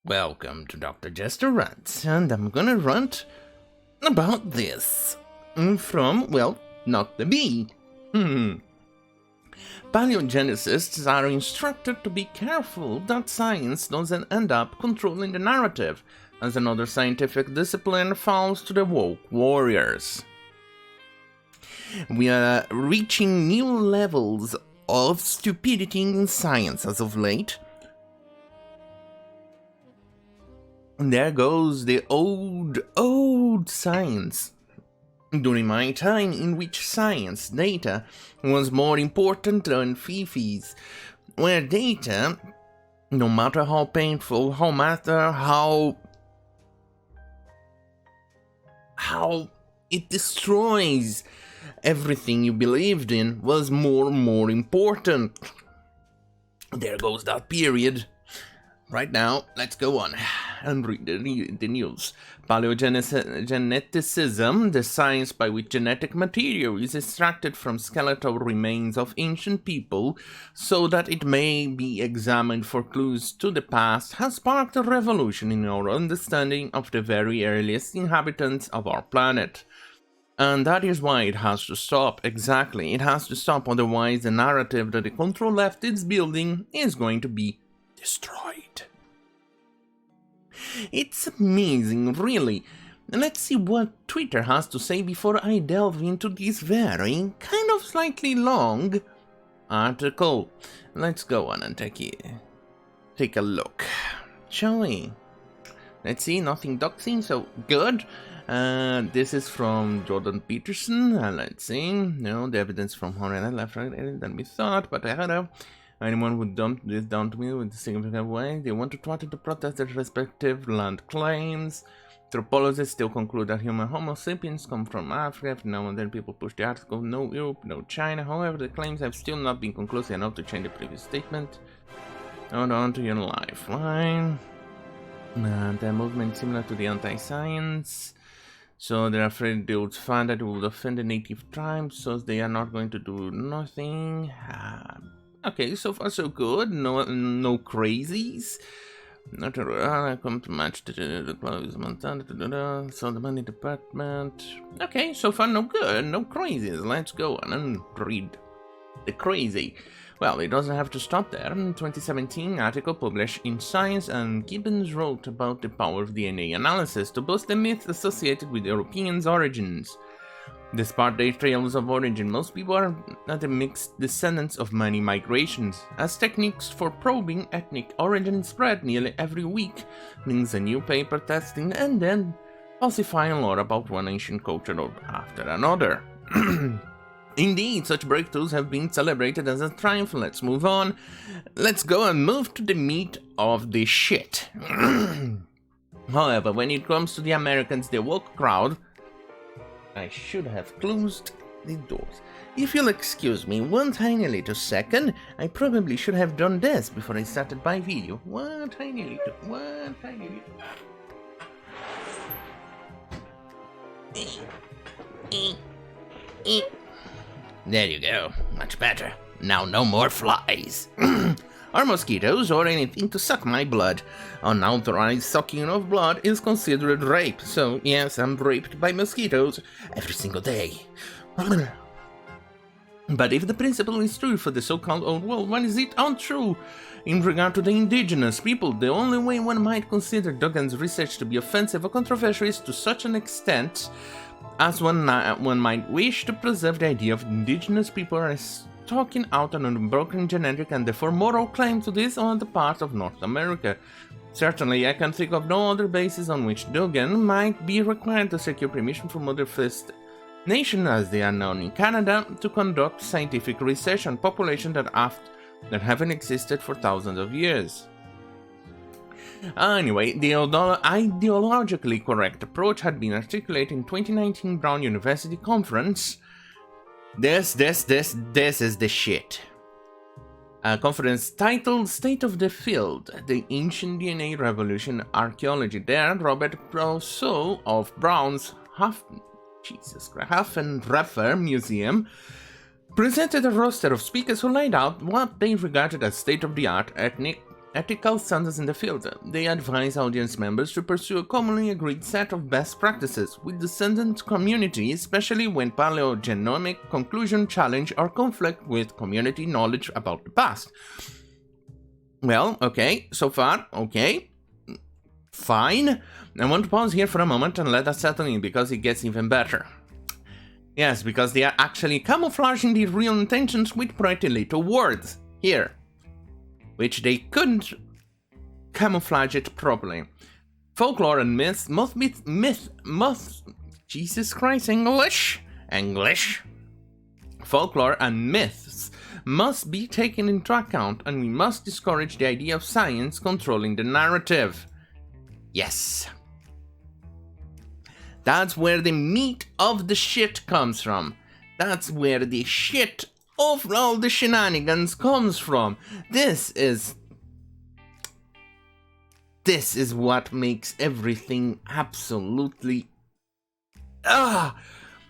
Welcome to Dr. Jester Rants, and I'm gonna rant about this from, well, not the bee. Paleogeneticists are instructed to be careful that science doesn't end up controlling the narrative, as another scientific discipline falls to the woke warriors. We are reaching new levels of stupidity in science as of late. And there goes the old science. During my time in which science data was more important than fifis, where data, no matter how painful, how it destroys everything you believed in, was more and more important. There goes that period. Right now, let's go on and read the news. Paleogeneticism, the science by which genetic material is extracted from skeletal remains of ancient people so that it may be examined for clues to the past, has sparked a revolution in our understanding of the very earliest inhabitants of our planet. And that is why it has to stop. Exactly, it has to stop, otherwise the narrative that the control left is building is going to be destroyed. It's amazing, really. Let's see what Twitter has to say before I delve into this very, kind of slightly long article. Let's go on and take a look, shall we? Let's see, nothing doxing, so good. This is from Jordan Peterson. Let's see. No, the evidence from Horror left right than we thought, but I don't know. Anyone who dumped this down to me with a significant way, they want to try to protest their respective land claims. Anthropologists still conclude that human Homo sapiens come from Africa. Now and then people push the article, no Europe, no China. However, the claims have still not been conclusive enough to change the previous statement. Hold on to your lifeline. The movement is similar to the anti-science. So they're afraid they would find that it would offend the native tribes, so they are not going to do nothing. Okay, so far so good. No crazies. Not come to match the clothes. So the money department. Okay, so far no good. No crazies. Let's go on and read the crazy. Well, it doesn't have to stop there. In 2017, article published in Science, and Gibbons wrote about the power of DNA analysis to bust the myths associated with Europeans' origins. Despite their trails of origin, most people are the mixed descendants of many migrations, as techniques for probing ethnic origin spread nearly every week, means a new paper testing and then falsifying lore about one ancient culture after another. Indeed, such breakthroughs have been celebrated as a triumph. Let's move on. Let's go and move to the meat of the shit. However, when it comes to the Americans, the woke crowd, I should have closed the doors. If you'll excuse me one tiny little second, I probably should have done this before I started my video. One tiny little. There you go. Much better. Now no more flies. Or mosquitoes, or anything to suck my blood. Unauthorized sucking of blood is considered rape, so yes, I'm raped by mosquitoes every single day. But if the principle is true for the so-called old world, why is it untrue in regard to the indigenous people? The only way one might consider Duggan's research to be offensive or controversial is to such an extent as one might wish to preserve the idea of indigenous people as talking out on a broken genetic and therefore moral claim to this on the part of North America. Certainly, I can think of no other basis on which Duggan might be required to secure permission from other First Nations, as they are known in Canada, to conduct scientific research on populations that haven't existed for thousands of years. Anyway, the ideologically correct approach had been articulated in 2019 Brown University Conference. This is the shit. A conference titled State of the Field, the Ancient DNA Revolution Archeology. There, Robert Brousseau of Brown's Haffenreffer Museum presented a roster of speakers who laid out what they regarded as state-of-the-art ethnic ethical standards in the field. They advise audience members to pursue a commonly agreed set of best practices with descendant community, especially when paleogenomic conclusions challenge or conflict with community knowledge about the past. Well, okay, so far, okay, fine. I want to pause here for a moment and let that settle in, because it gets even better. Yes, because they are actually camouflaging their real intentions with pretty little words here, which they couldn't camouflage it properly. Folklore and myths must be Jesus Christ, English. Folklore and myths must be taken into account, and we must discourage the idea of science controlling the narrative. Yes. That's where the meat of the shit comes from. That's where the shit of all the shenanigans comes from. This is what makes everything absolutely...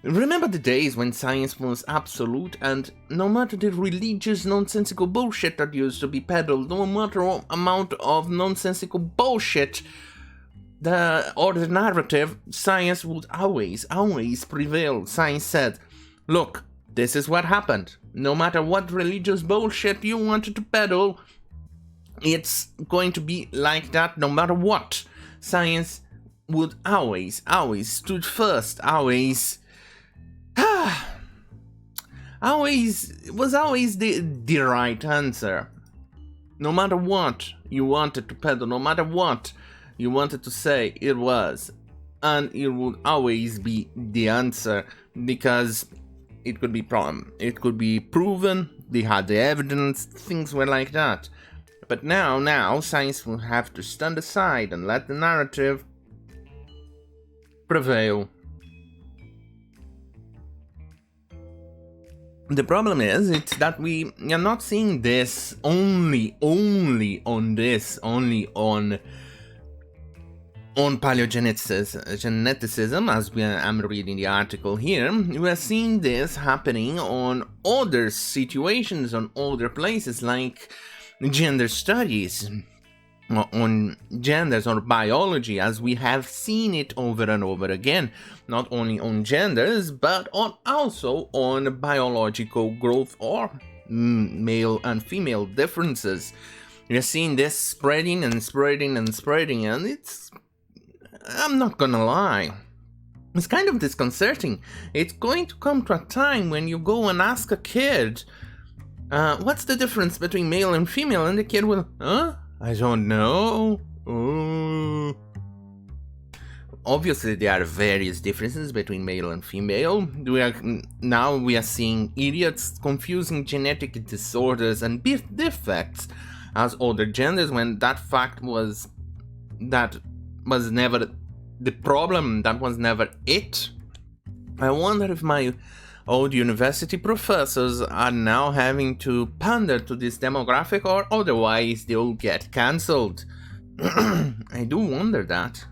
Remember the days when science was absolute, and no matter the religious nonsensical bullshit that used to be peddled, no matter what amount of nonsensical bullshit the narrative, science would always prevail. Science said, look, this is what happened. No matter what religious bullshit you wanted to peddle, it's going to be like that no matter what. Science would always stood first, always was always the right answer. No matter what you wanted to peddle, no matter what you wanted to say, it was, and it would always be the answer, because it could be proven, they had the evidence, things were like that. But now science will have to stand aside and let the narrative prevail. The problem is, it's that we are not seeing this only on paleogeneticism, as I'm reading the article here. We are seeing this happening on other situations, on other places, like gender studies, on genders or biology, as we have seen it over and over again, not only on genders, but also on biological growth or male and female differences. We are seeing this spreading, and it's, I'm not gonna lie, it's kind of disconcerting. It's going to come to a time when you go and ask a kid, what's the difference between male and female? And the kid will, I don't know. Obviously, there are various differences between male and female. We are seeing idiots confusing genetic disorders and birth defects as other genders, when that was never the problem, that was never it. I wonder if my old university professors are now having to pander to this demographic, or otherwise they'll get cancelled. I do wonder that.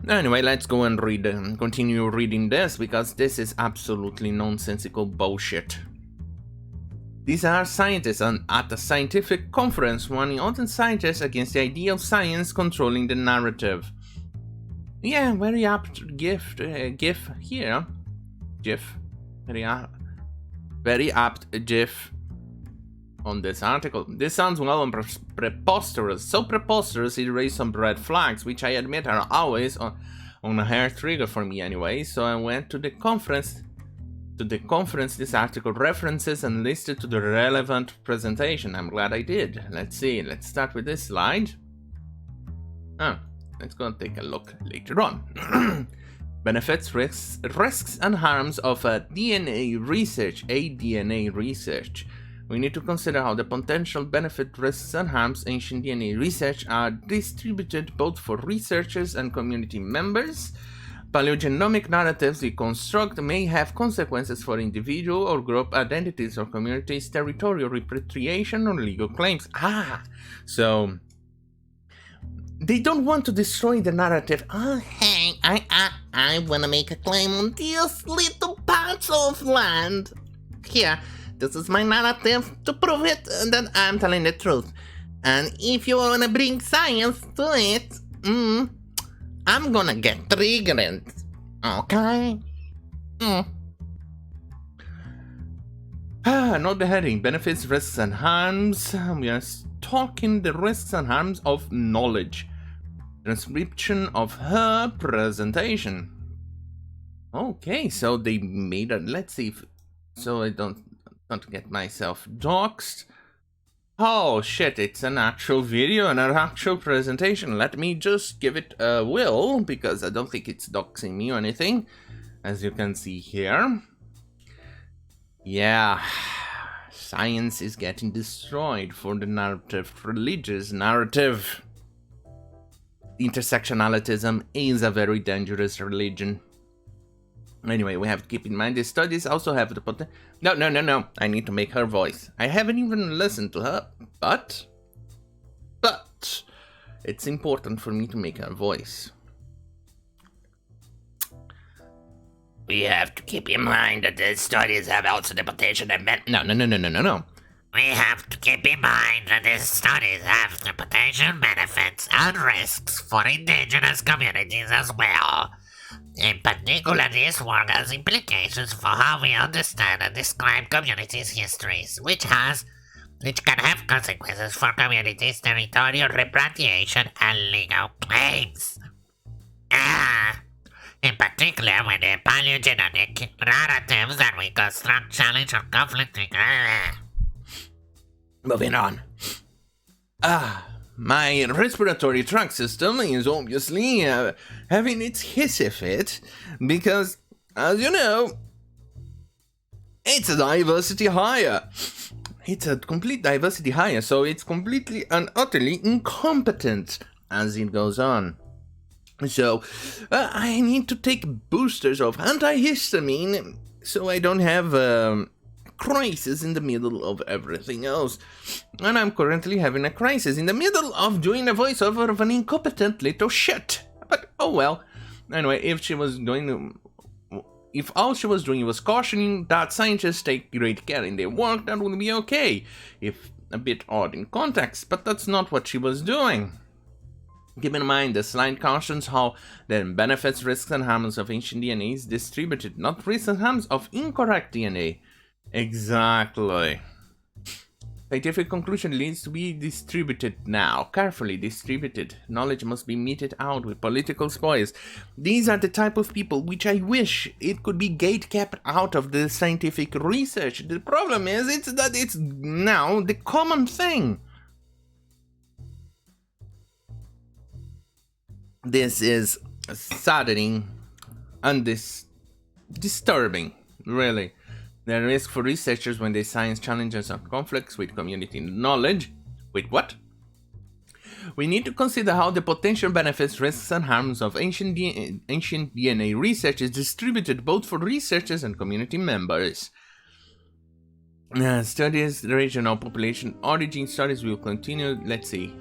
Anyway, let's go and continue reading this, because this is absolutely nonsensical bullshit. These are scientists at a scientific conference warning other scientists against the idea of science controlling the narrative. Yeah, very apt gif here. GIF. Very apt GIF on this article. This sounds well and preposterous. So preposterous it raised some red flags, which I admit are always on a hair trigger for me anyway. So I went to the conference this article references and listed to the relevant presentation. I'm glad I did. Let's see. Let's start with this slide. Let's go and take a look later on. Benefits, risks and harms of DNA research. We need to consider how the potential benefit, risks and harms ancient DNA research are distributed both for researchers and community members. Paleogenomic narratives we construct may have consequences for individual or group identities or communities, territorial repatriation or legal claims. So they don't want to destroy the narrative. Oh, hey, I want to make a claim on this little patch of land. Here, this is my narrative to prove it that I'm telling the truth. And if you wanna bring science to it, I'm gonna get triggered. Okay? Not the heading. Benefits, risks, and harms. We are talking the risks and harms of knowledge. Transcription of her presentation. Okay, so they made a... Let's see if... So I don't get myself doxxed. Oh shit, it's an actual video and an actual presentation. Let me just give it a will, because I don't think it's doxing me or anything. As you can see here. Yeah, science is getting destroyed for the narrative, religious narrative. Intersectionalism is a very dangerous religion. Anyway, we have to keep in mind these studies also have the potential. No. I need to make her voice. I haven't even listened to her, but it's important for me to make her voice. We have to keep in mind that the studies have also the potential to... No. We have to keep in mind that these studies have the potential benefits and risks for indigenous communities as well. In particular, this work has implications for how we understand and describe communities' histories, which can have consequences for communities' territorial repatriation and legal claims. In particular, when the paleogenetic narratives that we construct challenge or conflicting. Moving on. My respiratory tract system is obviously having its hissy fit because, as you know, it's a diversity hire. It's a complete diversity hire, so it's completely and utterly incompetent as it goes on. So, I need to take boosters of antihistamine so I don't have crisis in the middle of everything else. And I'm currently having a crisis in the middle of doing a voiceover of an incompetent little shit. But, oh well. Anyway, if all she was doing was cautioning that scientists take great care in their work, that would be okay. If a bit odd in context, but that's not what she was doing. Keep in mind, the slide cautions how the benefits, risks, and harms of ancient DNA is distributed, not risks and harms of incorrect DNA. Exactly. Scientific conclusion needs to be distributed now, carefully distributed. Knowledge must be meted out with political spoils. These are the type of people which I wish it could be gate-kept out of the scientific research. The problem is that it's now the common thing. This is saddening and disturbing, really. The risk for researchers when they science challenges or conflicts with community knowledge. Wait, what? We need to consider how the potential benefits, risks, and harms of ancient DNA research is distributed both for researchers and community members. Studies, the regional population origin studies will continue. Let's see.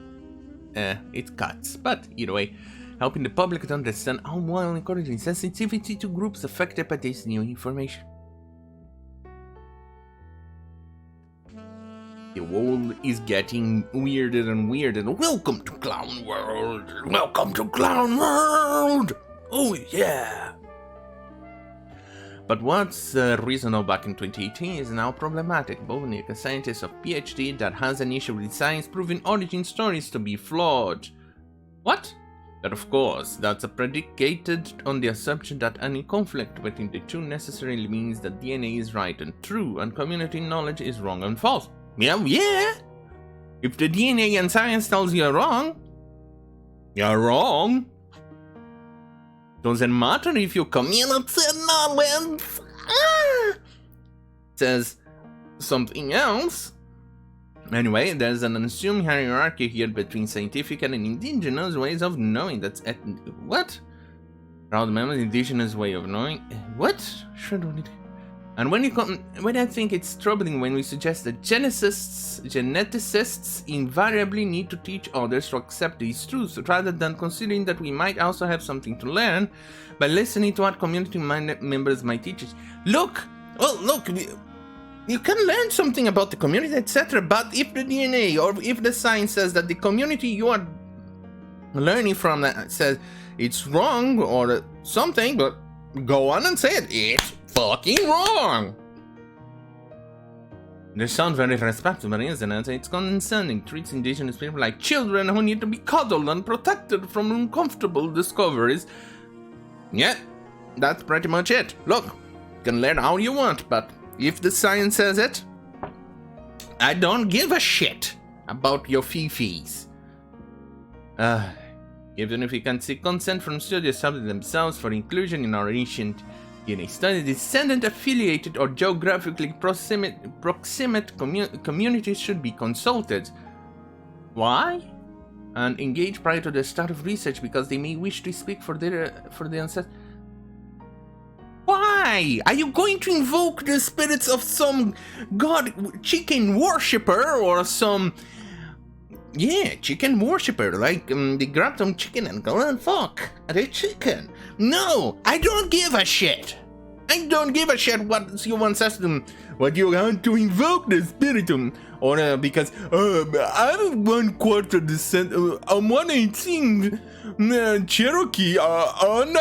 It cuts, but either way, helping the public to understand how well encouraging sensitivity to groups affected by this new information. The world is getting weirder and weirder. Welcome to Clown World! Welcome to Clown World! Oh yeah! But what's reasonable back in 2018 is now problematic. Bovnik, a scientist of PhD that has an issue with science proving origin stories to be flawed. What? But of course, that's predicated on the assumption that any conflict between the two necessarily means that DNA is right and true and community knowledge is wrong and false. Yeah. If the DNA and science tells you're wrong, you're wrong. Doesn't matter if your community knowledge says something else. Anyway, there's an assumed hierarchy here between scientific and indigenous ways of knowing. That's what? Proud members, indigenous way of knowing. What? And when I think it's troubling when we suggest that geneticists invariably need to teach others to accept these truths, rather than considering that we might also have something to learn by listening to what community members might teach us. Look! You can learn something about the community, etc. But if the DNA or if the science says that the community you are learning from that says it's wrong or something, but go on and say it. It's fucking wrong. They sound very respectable, isn't it? It's condescending, treats indigenous people like children who need to be cuddled and protected from uncomfortable discoveries. Yeah, that's pretty much it. Look, you can learn all you want, but if the science says it, I don't give a shit about your fee-fees. Even if you can seek consent from studios subject themselves for inclusion in our ancient DNA study, descendant affiliated or geographically proximate communities should be consulted. Why? And engage prior to the start of research because they may wish to speak for the ancestors. Why? Are you going to invoke the spirits of some god chicken worshipper or some... Yeah, chicken worshipper, like they grab some chicken and go and fuck the chicken. No, I don't give a shit. I don't give a shit what you want us to, what you want to invoke the spiritum, or because I'm 1/4 descent, I'm 1/18 Cherokee, and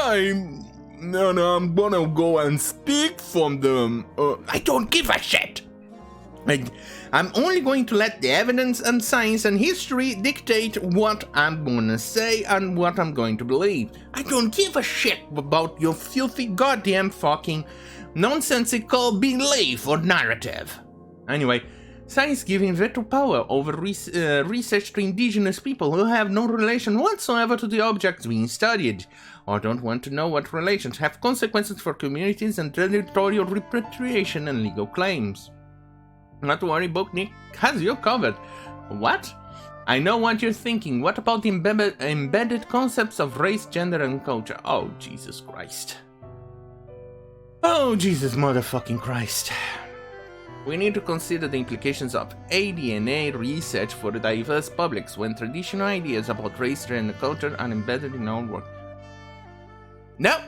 I'm gonna go and speak from them. I don't give a shit. I'm only going to let the evidence and science and history dictate what I'm gonna say and what I'm going to believe. I don't give a shit about your filthy goddamn fucking nonsensical belief or narrative. Anyway, science giving veto power over research to indigenous people who have no relation whatsoever to the objects being studied, or don't want to know what relations have consequences for communities and territorial repatriation and legal claims. Not to worry, Booknik has you covered. What? I know what you're thinking. What about the embedded concepts of race, gender, and culture? Oh, Jesus Christ. Oh, Jesus motherfucking Christ. We need to consider the implications of ADNA research for the diverse publics when traditional ideas about race, gender, and culture are embedded in our work. No!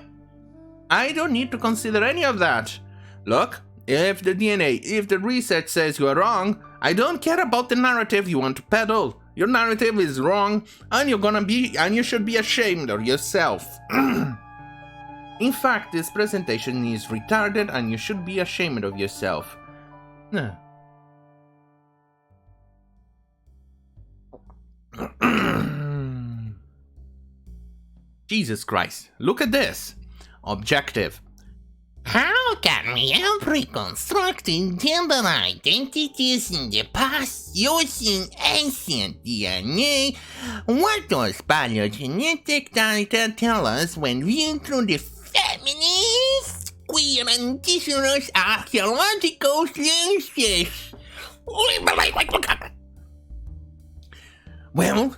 I don't need to consider any of that. Look. If the research says you are wrong, I don't care about the narrative you want to peddle. Your narrative is wrong, and you should be ashamed of yourself. In fact, this presentation is retarded, and you should be ashamed of yourself. Jesus Christ, look at this. Objective. How can we help reconstructing gender identities in the past using ancient DNA? What does paleogenetic data tell us when viewed through the feminist, queer, indigenous archeological lenses? Well,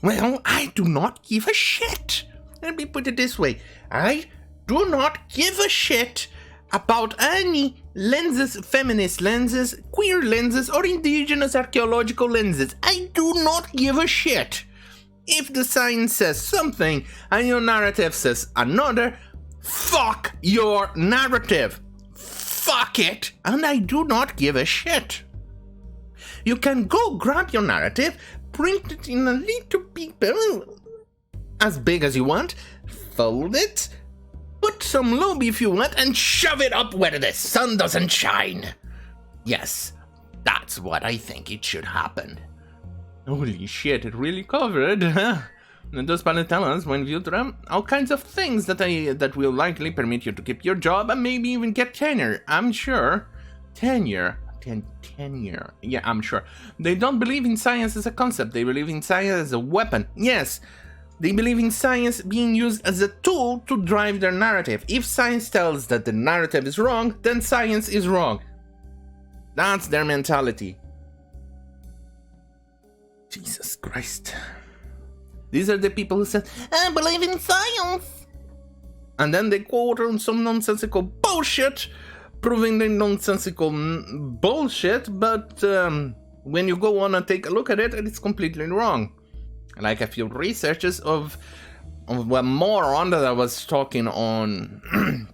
I do not give a shit. Let me put it this way. I do not give a shit about any lenses, feminist lenses, queer lenses, or indigenous archeological lenses. I do not give a shit. If the science says something and your narrative says another, fuck your narrative. Fuck it, and I do not give a shit. You can go grab your narrative, print it in a little paper, as big as you want, fold it, put some lube if you want, and shove it up where the sun doesn't shine. Yes, that's what I think it should happen. Holy shit, it really covered, huh? And those paleontologans, when viewed through all kinds of things that will likely permit you to keep your job and maybe even get tenure, I'm sure. Tenure. Yeah, I'm sure. They don't believe in science as a concept, they believe in science as a weapon. Yes. They believe in science being used as a tool to drive their narrative. If science tells that the narrative is wrong, then science is wrong. That's their mentality. Jesus Christ. These are the people who said, I believe in science. And then they quote on some nonsensical bullshit, proving the nonsensical bullshit, but when you go on and take a look at it, it's completely wrong. Like a few researchers of a moron that I was talking on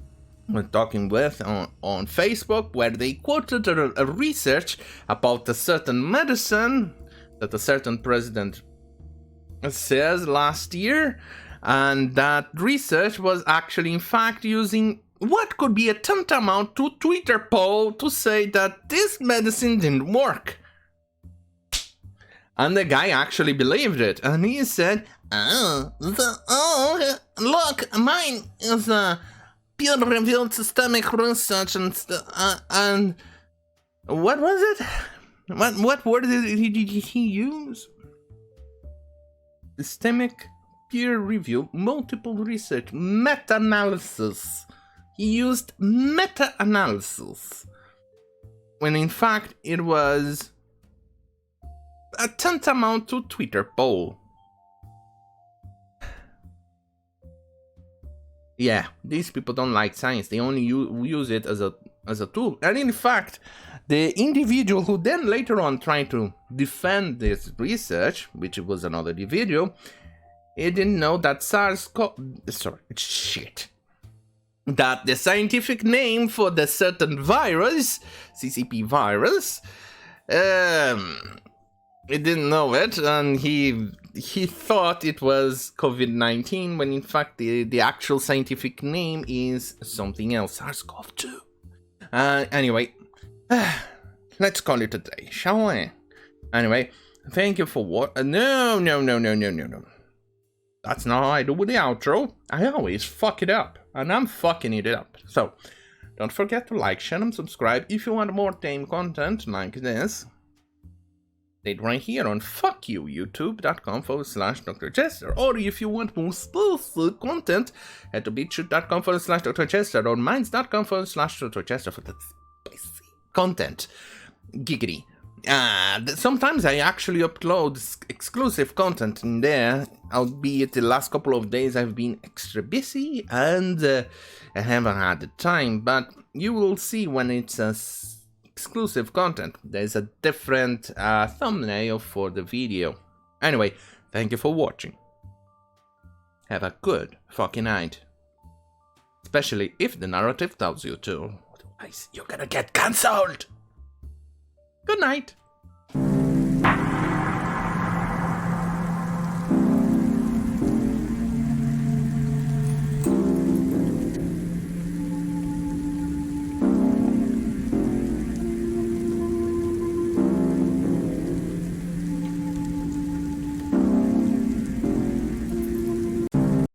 talking with on Facebook, where they quoted a research about a certain medicine that a certain president says last year, and that research was actually in fact using what could be a tantamount to Twitter poll to say that this medicine didn't work. And the guy actually believed it, and he said, look, mine is a peer-reviewed systemic research and what was it? What word did he use? Systemic peer-reviewed multiple research meta-analysis. He used meta-analysis when in fact it was a tantamount to Twitter poll. Yeah, these people don't like science. They only use it as a tool. And in fact, the individual who then later on tried to defend this research, which was another video, he didn't know that that the scientific name for the certain virus, CCP virus, he didn't know it, and he thought it was COVID-19, when in fact the actual scientific name is something else, SARS-CoV-2. Anyway, let's call it a day, shall we? Anyway, thank you for what? No. That's not how I do with the outro. I always fuck it up, and I'm fucking it up. So, don't forget to like, share, and subscribe if you want more tame content like this. Right here on fuckyouyoutube.com/Dr. Jester, or if you want more explicit content, head to beatshoot.com/Dr. Jester or minds.com/Dr. Jester for the spicy content. Giggity. Sometimes I actually upload exclusive content in there, albeit the last couple of days I've been extra busy and I haven't had the time, but you will see when it's exclusive content. There's a different thumbnail for the video. Anyway, thank you for watching. Have a good fucking night. Especially if the narrative tells you to. Otherwise, you're gonna get cancelled. Good night.